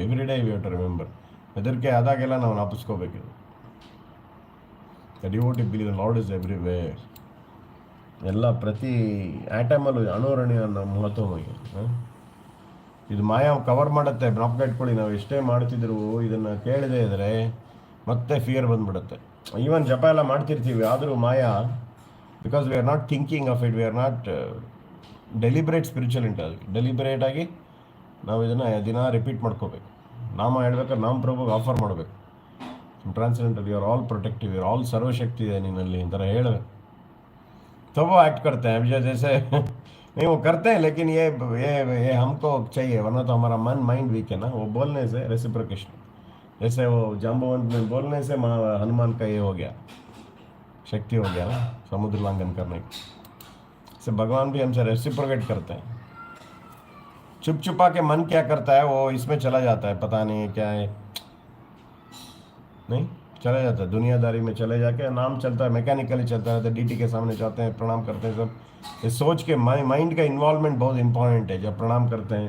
Every day we have to remember. ಹೆದರಿಕೆ ಆದಾಗೆಲ್ಲ ನಾವು ನಾಪಿಸ್ಕೋಬೇಕಿದು. The devotee believe the lord is everywhere. ಎಲ್ಲ ಪ್ರತಿ ಆ್ಯಟಮಲ್ಲೂ ಅಣುರಣಿ ಅನ್ನೋ ಮಹತ್ವವಾಗಿ ಇದು ಮಾಯಾ ಕವರ್ ಮಾಡುತ್ತೆ. ಜ್ಞಾಪಕ ಇಟ್ಕೊಳ್ಳಿ, ನಾವು ಎಷ್ಟೇ ಮಾಡ್ತಿದ್ರು ಇದನ್ನು ಕೇಳದೇ ಇದ್ದರೆ ಮತ್ತೆ ಫಿಯರ್ ಬಂದುಬಿಡುತ್ತೆ. ಈವನ್ ಜಪ ಎಲ್ಲ ಮಾಡ್ತಿರ್ತೀವಿ, ಆದರೂ ಮಾಯಾ, because we are not thinking of it, we are not deliberate spiritual ಇಂಟ. ಅದಕ್ಕೆ ಡೆಲಿಬ್ರೇಟಾಗಿ ನಾವು ಇದನ್ನು ದಿನ ರಿಪೀಟ್ ಮಾಡ್ಕೋಬೇಕು. ನಾಮ ಹೇಳ್ಬೇಕಾದ್ರೆ ನಾಮ ಪ್ರಭುಗೆ ಆಫರ್ ಮಾಡಬೇಕು. Transcendental, you are all protective, you are all सर्वशक्ति है निन्नल्ली अंतर ಹೇಳ. तो वो एक्ट करते हैं अभी जैसे नहीं वो करते हैं, लेकिन ये हमको चाहिए, वरना तो हमारा मन माइंड वीक है ना. वो बोलने से रेसिप्रोकेशन, जैसे वो जाम्बवंत में बोलने से हनुमान का ये हो गया, शक्ति हो गया ना समुद्र लांघन करने की. से भगवान भी हमसे रेसिप्रोकेट करते हैं. चुप छुपा के मन क्या करता है वो इसमें चला जाता है, पता नहीं क्या है, नहीं चला जाता है दुनियादारी में, चले जाके नाम चलता है, मैकेनिकली चलता है. तो डीटी के सामने जाते हैं, प्रणाम करते हैं सब. ये सोच के माइंड का इन्वॉल्वमेंट बहुत इंपॉर्टेंट है. जब प्रणाम करते हैं,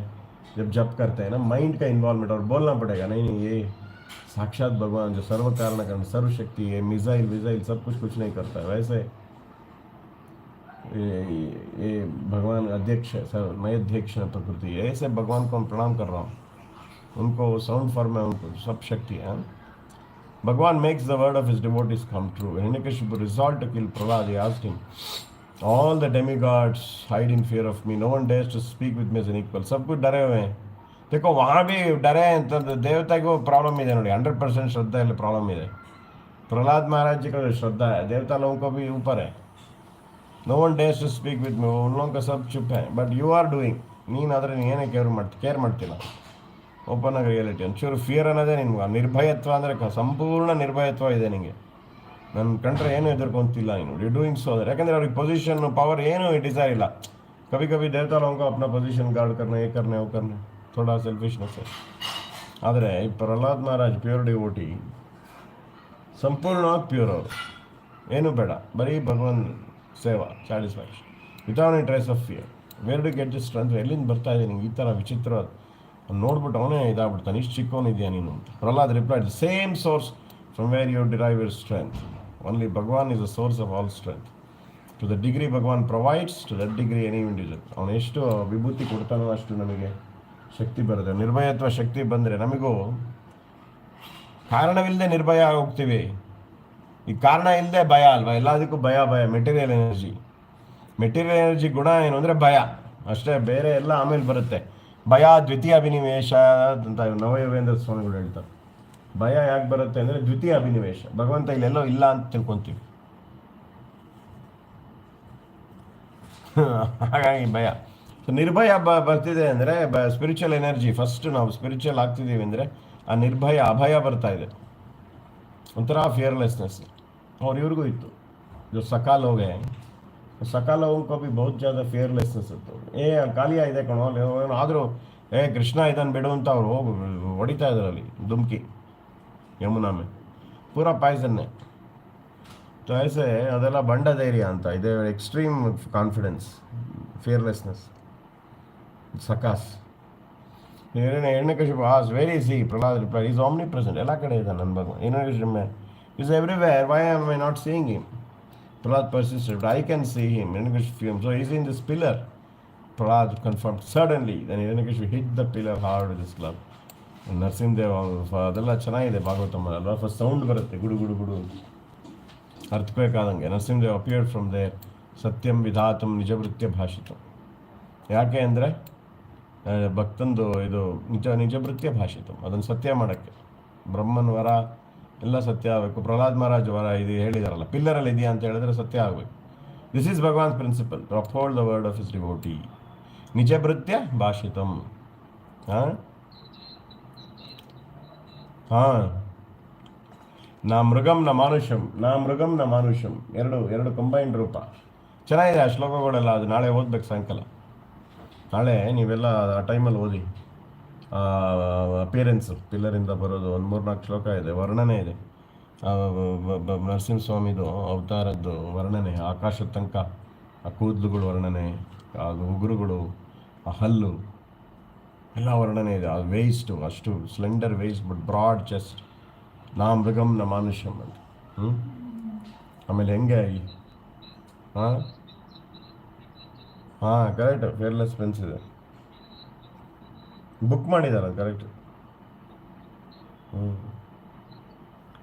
जब जप करते हैं ना, माइंड का इन्वॉल्वमेंट, और बोलना पड़ेगा नहीं नहीं ये साक्षात भगवान जो सर्व कारण कारण सर्वशक्ति है, मिसाइल विजाइल सब कुछ नहीं करता है. वैसे ये भगवान अध्यक्ष है, मैं अध्यक्ष है प्रकृति है, ऐसे भगवान को हम प्रणाम कर रहा हूँ. उनको साउंड फॉर्म है, उनको सब शक्ति है. भगवान makes the word of his devotees come true. Hiranyakashipu resolved to kill Prahlad. He asked him, all the demigods hide in fear of me. No one dares to speak with me as an equal. सब कुछ डरे हुए हैं. देखो वहाँ भी डरे हैं तो देवता को प्रॉब्लम ಇದೆ ನೋಡಿ. 100% श्रद्धा ಇಲ್ಲಿ प्रॉब्लम ಇದೆ. प्रहलाद महाराज जी का जो श्रद्धा है, देवता लोगों को भी ऊपर है. No one dares to speak with me. उन लोगों का सब चुप है. बट यू आर डूइंग, ನೀನಾದರೆ ನೀನೇ ಕೇರ್ ಮಾಡ್ತಿಲ್ಲ. ಓಪನ್ ಆಗಿ ರಿಯಾಲಿಟಿ ಒಂಚೂರು ಫಿಯರ್ ಅನ್ನೋದೇ ನಿಮ್ಗೆ. ನಿರ್ಭಯತ್ವ ಅಂದರೆ ಸಂಪೂರ್ಣ ನಿರ್ಭಯತ್ವ ಇದೆ ನಿಮಗೆ. ನನ್ನ ಕಂಡ್ರೆ ಏನೂ ಎದುರ್ಕೊಂತಿಲ್ಲ ನೀನು. You doing so other. ಯಾಕಂದರೆ ಅವ್ರಿಗೆ ಪೊಸಿಷನ್ ಪವರ್ ಏನೂ ಡಿಸೈರ್ ಇಲ್ಲ. कभी कभी देवता लोगों को अपना पोजीशन गार्ड करना, ये करना वो करना, थोड़ा सेल्फिशनेस है. ಆದರೆ ಪ್ರಹ್ಲಾದ್ ಮಹಾರಾಜ್ ಪ್ಯೂರ್ ಡಿವೋಟಿ, ಸಂಪೂರ್ಣವಾಗಿ ಪ್ಯೂರ್. ಅವರು ಏನೂ ಬೇಡ, ಬರೀ ಭಗವಾನ್ ಸೇವಾ, satisfaction without any trace of fear. Where do get the strength, ಎಲ್ಲಿಂದ ಬರ್ತಾ ಇದೆ ನಿಂಗೆ ಈ ಥರ ವಿಚಿತ್ರವಾದ ನೋಡ್ಬಿಟ್ಟು ಅವನೇ ಇದಾಗ್ಬಿಡ್ತಾನೆ, ಇಷ್ಟು ಚಿಕ್ಕವನಿದೆಯಾ ನೀನು ಅಂತ. Prahlad replied, same source from where you derive your strength. Only Bhagavan is the source of all strength. To the degree Bhagavan provides, to that degree any individual. ಅವನು ಎಷ್ಟು ವಿಭೂತಿ ಕೊಡ್ತಾನೋ ಅಷ್ಟು ನಮಗೆ ಶಕ್ತಿ ಬರುತ್ತೆ. ನಿರ್ಭಯತ್ವ ಶಕ್ತಿ ಬಂದರೆ ನಮಗೂ ಕಾರಣವಿಲ್ಲದೆ ನಿರ್ಭಯ ಹೋಗ್ತೀವಿ. ಈ ಕಾರಣ ಇಲ್ಲದೆ ಭಯ ಅಲ್ವಾ, ಎಲ್ಲದಕ್ಕೂ ಭಯ. ಮೆಟೀರಿಯಲ್ ಎನರ್ಜಿ ಗುಣ ಏನು ಅಂದರೆ ಭಯ ಅಷ್ಟೇ, ಬೇರೆ ಎಲ್ಲ ಆಮೇಲೆ ಬರುತ್ತೆ. ಭಯ ದ್ವಿತೀಯ ಅಭಿನಿವೇಶ ಅಂತ ನವಯೋಗೇಂದ್ರ ಸ್ವಾಮಿಗಳು ಹೇಳ್ತಾರೆ. ಭಯ ಯಾಕೆ ಬರುತ್ತೆ ಅಂದರೆ ದ್ವಿತೀಯ ಅಭಿನಿವೇಶ, ಭಗವಂತ ಇಲ್ಲೆಲ್ಲೋ ಇಲ್ಲ ಅಂತ ತಿಳ್ಕೊತೀವಿ. ಹಾಗಾಗಿ ಭಯ. ಸೊ ನಿರ್ಭಯ ಬರ್ತಿದೆ ಅಂದರೆ ಸ್ಪಿರಿಚುವಲ್ ಎನರ್ಜಿ. ಫಸ್ಟ್ ನಾವು ಸ್ಪಿರಿಚುವಲ್ ಆಗ್ತಿದ್ದೀವಿ ಅಂದರೆ ಆ ನಿರ್ಭಯ, ಅಭಯ ಬರ್ತಾ ಇದೆ, ಒಂಥರ ಫಿಯರ್ಲೆಸ್ನೆಸ್. और इವ್ರಿಗೂ ಇತ್ತು, जो सका लोग हैं, सका लोगों को भी बहुत ज़्यादा ಫಿಯರ್ಲೆಸ್ನೆಸ್ ಇತ್ತು. ಕಾಲಿಯ ಇದೆ ಕಣೋ, ಆದರೂ ಕೃಷ್ಣ ಇದನ್ನು ಬಿಡು ಅಂತ ಅವರು ಹೊಡಿತಾ ಇದ್ರು ಅಲ್ಲಿ ದುಮ್ಕಿ ಯಮುನಾ में, पूरा ಪಾಯ್ಸನ್ನೇ. तो ऐसे ಅದೆಲ್ಲ ಬಂಡ ಧೈರ್ಯ ಅಂತ ಇದೆ. ಎಕ್ಸ್ಟ್ರೀಮ್ ಕಾನ್ಫಿಡೆನ್ಸ್, ಫಿಯರ್ಲೆಸ್ನೆಸ್, ಸಕಾಸ್. ಹಿರಣ್ಯಕಶಿಪು ಆಸ್ where is he. Prahlad reply, is omnipresent, ಎಲ್ಲ ಕಡೆ ಇದ್ದಾನೆ ನನ್ನ ಭಗವಾನ್. Hiranyakashipu is everywhere, why am I not seeing him? Prahlad persisted, I can see him. Hiranyakashipu, so he's in this pillar. Prahlad confirmed. Suddenly, then Hiranyakashipu hit the pillar hard with his club. Narasimhadeva ಅದೆಲ್ಲ ಚೆನ್ನಾಗಿದೆ ಭಾಗವತಮ್ಮ ಅಲ್ವಾ. First sound ಬರುತ್ತೆ, ಗುಡು ಗುಡು ಗುಡು ಅಂತ, ಅರ್ಥಕ್ಬೇಕಾದಂಗೆ. Narasimhadev appeared from there, ಸತ್ಯಂ ವಿಧಾತಂ ನಿಜವೃತ್ಯ ಭಾಷಿತಂ. ಯಾಕೆ ಅಂದರೆ ಭಕ್ತಂದು ಇದು ನಿಜವೃತ್ಯ ಭಾಷಿತಂ, ಅದನ್ನು ಸತ್ಯ ಮಾಡೋಕ್ಕೆ. ಬ್ರಹ್ಮನ್ ವರ ಎಲ್ಲ ಸತ್ಯ ಆಗಬೇಕು. ಪ್ರಹ್ಲಾದ್ ಮಹಾರಾಜ್ ವರ ಇದು ಹೇಳಿದಾರಲ್ಲ, ಪಿಲ್ಲರಲ್ಲಿ ಇದೆಯಾ ಅಂತ ಹೇಳಿದ್ರೆ ಸತ್ಯ ಆಗಬೇಕು. This is Bhagavan's principle, to uphold the word of his devotee. ನಿಜಭೃತ್ಯ ಭಾಷಿತಂ. ಹಾಂ ಹಾಂ ನಾ ಮೃಗಂ ನ ಮಾನುಷಂ, ನಾ ಮೃಗಂ ನ ಮಾನುಷಂ, ಎರಡು ಕಂಬೈನ್ಡ್ ರೂಪ. ಚೆನ್ನಾಗಿದೆ ಆ ಶ್ಲೋಕಗಳೆಲ್ಲ. ಅದು ನಾಳೆ ಓದ್ಬೇಕು ಸಾಯಂಕಾಲ. ನಾಳೆ ನೀವೆಲ್ಲ ಆ ಟೈಮಲ್ಲಿ ಓದಿ. ಅಪಿಯರೆನ್ಸು ಪಿಲ್ಲರಿಂದ ಬರೋದು ಒಂದು 3-4 ಶ್ಲೋಕ ಇದೆ, ವರ್ಣನೆ ಇದೆ. ನರಸಿಂಹಸ್ವಾಮಿದು ಅವತಾರದ್ದು ವರ್ಣನೆ, ಆಕಾಶದ ತನಕ ಆ ಕೂದಲುಗಳು ವರ್ಣನೆ, ಅದು ಉಗುರುಗಳು, ಆ ಹಲ್ಲು ಎಲ್ಲ ವರ್ಣನೆ ಇದೆ. ಆ ವೇಸ್ಟು ಅಷ್ಟು slender waist but broad chest. ನಾ ಮೃಗಂ ನ ಮಾನುಷ್ಯಂ ಅಂತ. ಆಮೇಲೆ ಹೆಂಗೆ ಹಾಂ ಕರೆಕ್ಟ್, ಫೇರ್ಲೆಸ್ ಪೆನ್ಸ್ ಇದೆ, ಬುಕ್ ಮಾಡಿದ್ದಾರೆ ಅದು correct.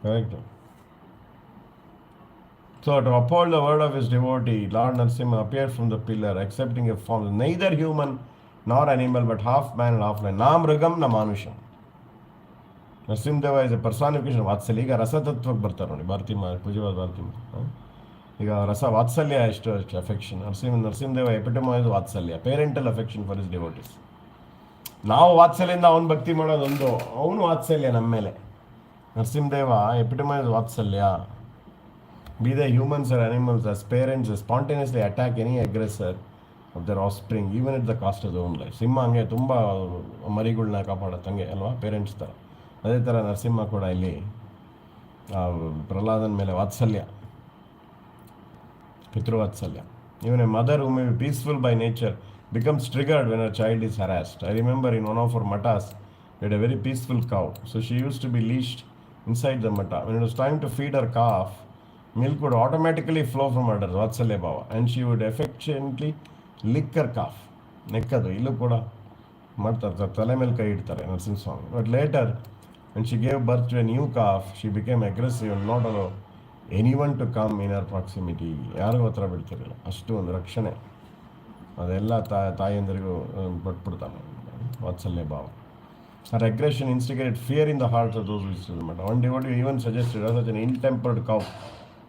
Correct. So to uphold the word of his devotee, Lord Narasimha appeared from the pillar, accepting a form neither human nor animal, but half man and half lion. Na mrigam na manusham. Narasimhadeva is A personification ವಾತ್ಸಲ್ಯ. ಈಗ ರಸತತ್ವಕ್ಕೆ ಬರ್ತಾರೆ ನೋಡಿ ಪೂಜ್ಯವಾದ ಭಾರತಿಮ. ಈಗ ರಸ ವಾತ್ಸಲ್ಯ ಎಷ್ಟು affection. Narasimhadeva ಎಪಿಟಮೈಸ್ ವಾತ್ಸಲ್ಯ, parental affection for is devotees. ನಾವು ವಾತ್ಸಲ್ಯದಿಂದ ಅವನು ಭಕ್ತಿ ಮಾಡೋದೊಂದು, ಅವನು ವಾತ್ಸಲ್ಯ ನಮ್ಮ ಮೇಲೆ. ನರಸಿಂಹದೇವ ಎಪಿಟಮೈಸ್ ವಾತ್ಸಲ್ಯ. Be they humans or animals, as parents spontaneously attack any aggressor of their offspring, even at the cost of their own life. ಸಿಂಹ ಹಂಗೆ ತುಂಬ ಮರಿಗಳನ್ನ ಕಾಪಾಡುತ್ತಂಗೆ ಅಲ್ವಾ, ಪೇರೆಂಟ್ಸ್ ಥರ. ಅದೇ ಥರ ನರಸಿಂಹ ಕೂಡ ಇಲ್ಲಿ ಪ್ರಹ್ಲಾದನ ಮೇಲೆ ವಾತ್ಸಲ್ಯ, ಪಿತೃವಾತ್ಸಲ್ಯ. Even a mother who may be peaceful by nature becomes triggered when her child is harassed. I remember in one of our matas, we had a very peaceful cow. So she used to be leashed inside the mata. When it was time to feed her calf, milk would automatically flow from her Vatsalya Bhava, and she would affectionately lick her calf. ನೆಕ್ಕದು ಇಲ್ಲೂ ಕೂಡ ಮಾಡ್ತಾರೆ, ತಲೆ ಮೇಲೆ ಕೈ ಇಡ್ತಾರೆ Narasimha Swami. But later when she gave birth to a new calf, she became aggressive and not allow anyone to come in her proximity. ಯಾರಿಗೂ ಹತ್ರ ಬಿಡ್ತಿರಲಿಲ್ಲ, ಅಷ್ಟು ಒಂದು ರಕ್ಷಣೆ ಅದೆಲ್ಲ ತಾಯಿಯಂದರಿಗೂ ಕೊಟ್ಬಿಡ್ತಾನೆ ವಾತ್ಸಲ್ಯ ಭಾವ. Her aggression instigated fear in the hearts of those who visited the matter. One devotee even suggested such an ill-tempered cow,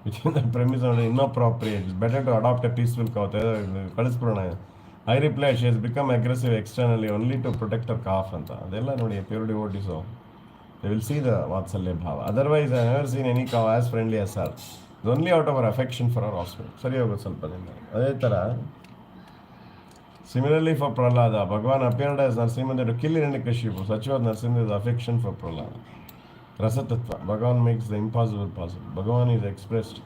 which in the premise of inappropriate. It's better to adopt a peaceful cow. I replied, she has become aggressive externally only to protect her calf. Adella nodi pure devotees, so they will see the Vatsalya Bhava. Otherwise, I have never seen any cow as friendly as her. It's only out of her affection for her offspring. Sari hoಗುತ್ತೆ ಸ್ವಲ್ಪ ದಿನ. ಅದೇ ಥರ similarly for Prahlada, Bhagavan appeared as Narasimha to kill Hiranyakashipu. Such was Narasimha's affection for Prahlada. Rasatattva. Bhagavan makes the impossible possible. Bhagavan is expressed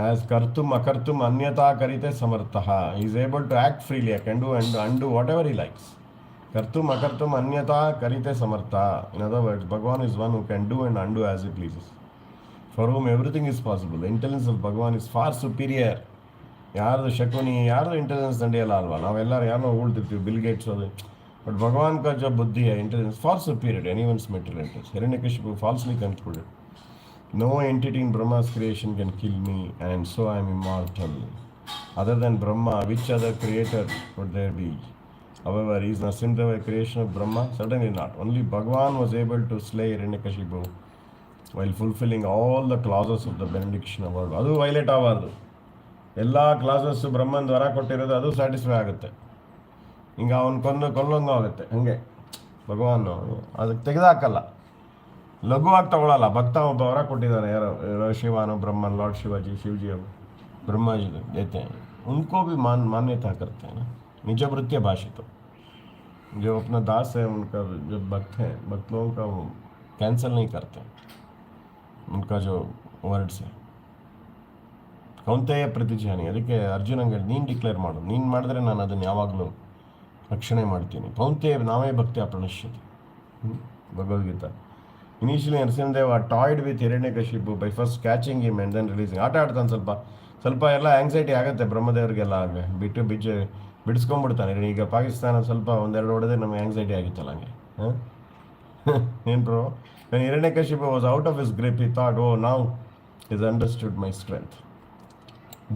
as Kartum Akartum Anyata Karite Samartaha. He is able to act freely, can do and undo whatever he likes. Kartum Akartum Anyata Karite Samartaha. In other words, Bhagavan is one who can do and undo as he pleases, for whom everything is possible. The intelligence of Bhagavan is far superior. ಯಾರ್ದು ಶಕುನಿ, ಯಾರ್ದು intelligence ನಡೆಯಲ್ಲ ಅಲ್ವಾ, ನಾವೆಲ್ಲರೂ ಯಾರನ್ನೋ ಉಳ್ದಿರ್ತೀವಿ, Bill Gates ಅದು. But ಭಗವಾನ್ ಕಾ ಜೋ ಬುದ್ಧಿ है, intelligence for superior anyone's material intelligence. Hiranyakashipu falsely concluded, no entity in Brahma's creation can kill me, and so I am immortal. Other than Brahma, which other creator would there be? However, is Narasimha a creation of Brahma? Certainly not. Only Bhagavan was able to slay Hiranyakashipu while fulfilling all the clauses of the benediction of God. ಅದು violate ಆಗಬಾರ್ದು. ಎಲ್ಲ classes ಬ್ರಹ್ಮನ್ ವರ ಕೊಟ್ಟಿರೋದು ಅದು satisfy ಆಗುತ್ತೆ. ಹಿಂಗೆ ಅವನು ಕೊಲ್ಲಂಗೂ ಆಗುತ್ತೆ. ಹಾಗೆ ಭಗವಾನು ಅದಕ್ಕೆ ತೆಗೆದಾಕಲ್ಲ, ಲಘುವಾಗಿ ತಗೊಳ್ಳಲ್ಲ. ಭಕ್ತ ಒಬ್ಬ ವರ ಕೊಟ್ಟಿದ್ದಾನೆ, ಯಾರೋ ಶಿವಾನು ಬ್ರಹ್ಮನ್, लॉर्ड शिवाजी, शिवजी अब ब्रह्मा जी देते हैं, उनको भी मान्यता करते हैं ना, निजवृत्तीय भाषित जो अपना दास है उनका, जो भक्त हैं, भक्त लोगों का वो कैंसिल नहीं करते उनका जो वर्ड्स है. ಕೌಂತೆಯ ಪ್ರತಿಜಾನಿ. ಅದಕ್ಕೆ ಅರ್ಜುನಂಗೆ ನೀನು ಡಿಕ್ಲೇರ್ ಮಾಡು, ನೀನು ಮಾಡಿದ್ರೆ ನಾನು ಅದನ್ನು ಯಾವಾಗಲೂ ರಕ್ಷಣೆ ಮಾಡ್ತೀನಿ. ಕೌಂತೆಯ ನಾವೇ ಭಕ್ತಿ ಅಪ್ರಣಶ್ಯತೆ. Bhagavad Gita. Initially Narasimhadeva toyed with Hiranyakashipu by first catching him and then releasing. ಆಟ ಆಡ್ತಾನೆ. ಸ್ವಲ್ಪ ಎಲ್ಲ ಆ್ಯಂಗ್ಸೈಟಿ ಆಗುತ್ತೆ ಬ್ರಹ್ಮದೇವರಿಗೆಲ್ಲ. ಹಂಗೆ ಬಿಡಿಸ್ಕೊಂಡ್ಬಿಡ್ತಾನೆ. ಈಗ ಪಾಕಿಸ್ತಾನ ಸ್ವಲ್ಪ ಒಂದೆರಡು ಹೊಡೆದ್ರೆ ನಮಗೆ ಆ್ಯಂಗ್ಸೈಟಿ ಆಗಿತ್ತಲ್ಲ ಹಂಗೆ. ಏನು bro, when Hiranyakashipu was out of his grip, he thought, oh, now he's understood my strength.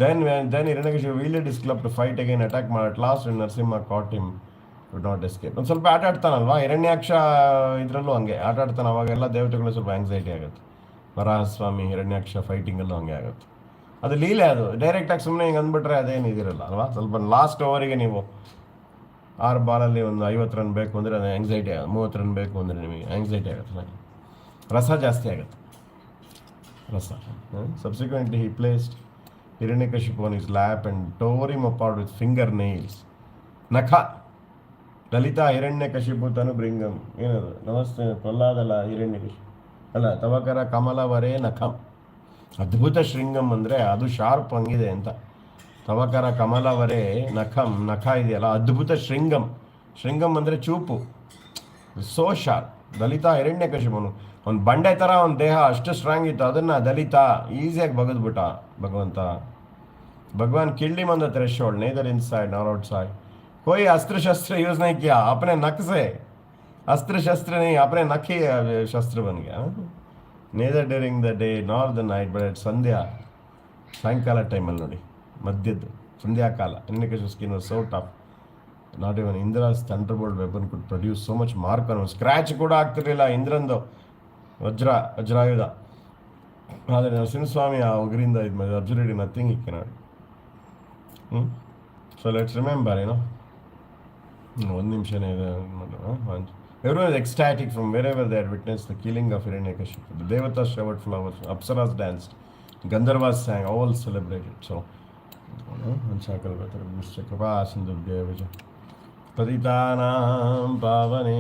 Then Hiranyakashipu wielded his club to fight again, attack at last when Narasimha caught him, could not escape. ಒಂದು ಸ್ವಲ್ಪ ಆಟ ಆಡ್ತಾನಲ್ವಾ ಹಿರಣ್ಯಾಕ್ಷ, ಇದರಲ್ಲೂ ಹಂಗೆ ಆಟ ಆಡ್ತಾನೆ. ಅವಾಗೆಲ್ಲ ದೇವತೆಗಳು ಸ್ವಲ್ಪ ಆ್ಯಂಗ್ಸೈಟಿ ಆಗುತ್ತೆ. ವರಾಹಸ್ವಾಮಿ ಹಿರಣ್ಯಾಕ್ಷ ಫೈಟಿಂಗಲ್ಲೂ ಹಂಗೆ ಆಗುತ್ತೆ. ಅದು ಲೀಲೆ. ಅದು ಡೈರೆಕ್ಟಾಗಿ ಸುಮ್ಮನೆ ಹಿಂಗೆ ಅಂದ್ಬಿಟ್ರೆ ಅದೇನು ಇದಿರಲ್ಲ ಅಲ್ವಾ. ಸ್ವಲ್ಪ ಲಾಸ್ಟ್ ಓವರಿಗೆ ನೀವು 6 ಬಾಲಲ್ಲಿ ಒಂದು 50 ರನ್ ಬೇಕು ಅಂದರೆ ಅದು ಆ್ಯಂಗ್ಸೈಟಿ ಆಗುತ್ತೆ. 30 ರನ್ ಬೇಕು ಅಂದರೆ ನಿಮಗೆ ಆ್ಯಂಗ್ಸೈಟಿ ಆಗುತ್ತೆ. ರಸ ಜಾಸ್ತಿ ಆಗುತ್ತೆ, ರಸ. Subsequently he placed Hiranyakashipu on his lap and tore him apart with fingernails. Nakha ಲಲಿತಾ ಹಿರಣ್ಯಕಶಿಪು ತನು ಭೃಂಗಂ. ಏನದು? ನಮಸ್ತೆ ಪ್ರಹ್ಲಾದಲ್ಲ ಹಿರಣ್ಯಕಶಿಪು ಅಲ್ಲ, ತವಕರ ಕಮಲವರೇ ನಖಂ. ಅದ್ಭುತ ಶೃಂಗಂ ಅಂದರೆ ಅದು ಶಾರ್ಪ್ ಹಂಗಿದೆ ಅಂತ. ತವಕರ ಕಮಲವರೇ ನಖಂ, ನಖ ಇದೆಯಲ್ಲ ಅದ್ಭುತ ಶೃಂಗಂ. ಶೃಂಗಂ ಅಂದರೆ ಚೂಪು, ಸೋ ಶಾರ್ಪ್. ದಲಿತ ಹಿರಣ್ಯಕಶಿಪನು ಒಂದು ಬಂಡೆ ಥರ ಒಂದು ದೇಹ ಅಷ್ಟು ಸ್ಟ್ರಾಂಗ್ ಇತ್ತು, ಅದನ್ನು ದಲಿತ ಈಸಿಯಾಗಿ ಬಗೆದ್ಬಿಟ್ಟ ಭಗವಂತ. Bhagavan killed him on the threshold, neither inside nor outside. कोई अस्त्र शस्त्र यूज नहीं किया, अपने नख से. अस्त्र शस्त्र नहीं, अपने नख ही शस्त्र बन गया. Neither during the day nor the night, but at sandhya, ಸಾಯಂಕಾಲ ಟೈಮಲ್ಲಿ ನೋಡಿ, ಮಧ್ಯದ್ದು ಸಂಧ್ಯಾಕಾಲ. Hiranyakashipu skin was so tough. Not even Indra's thunderbolt weapon could produce so much mark ಅನ್ನೋ ಸ್ಕ್ರ್ಯಾಚ್ ಕೂಡ ಆಗ್ತಿರಲಿಲ್ಲ ಇಂದ್ರಂದು ವಜ್ರಾಯುಧ. ಆದರೆ ನರಸಿಂಹಸ್ವಾಮಿ ಆ ಉಗ್ರಿಂದ ಇದು ಮಾಡಿದ ಅಬ್ಸಲ್ಯೂಟ್ಲಿ ನಥಿಂಗ್ ಈ ಕೆನಾಟ್. ಸೊ ಲೆಟ್ಸ್ ರಿಮೆಂಬರ್ ಏನೋ ಒಂದು ನಿಮಿಷನೇ ಇದೆ. Everyone is ecstatic from wherever they had witnessed the killing of Hiranyakashipu. The devatas showered flowers, apsaras danced, Gandharvas sang, all celebrated. So, Mr. Krapa Sindhu Devaja Paditanam Pavane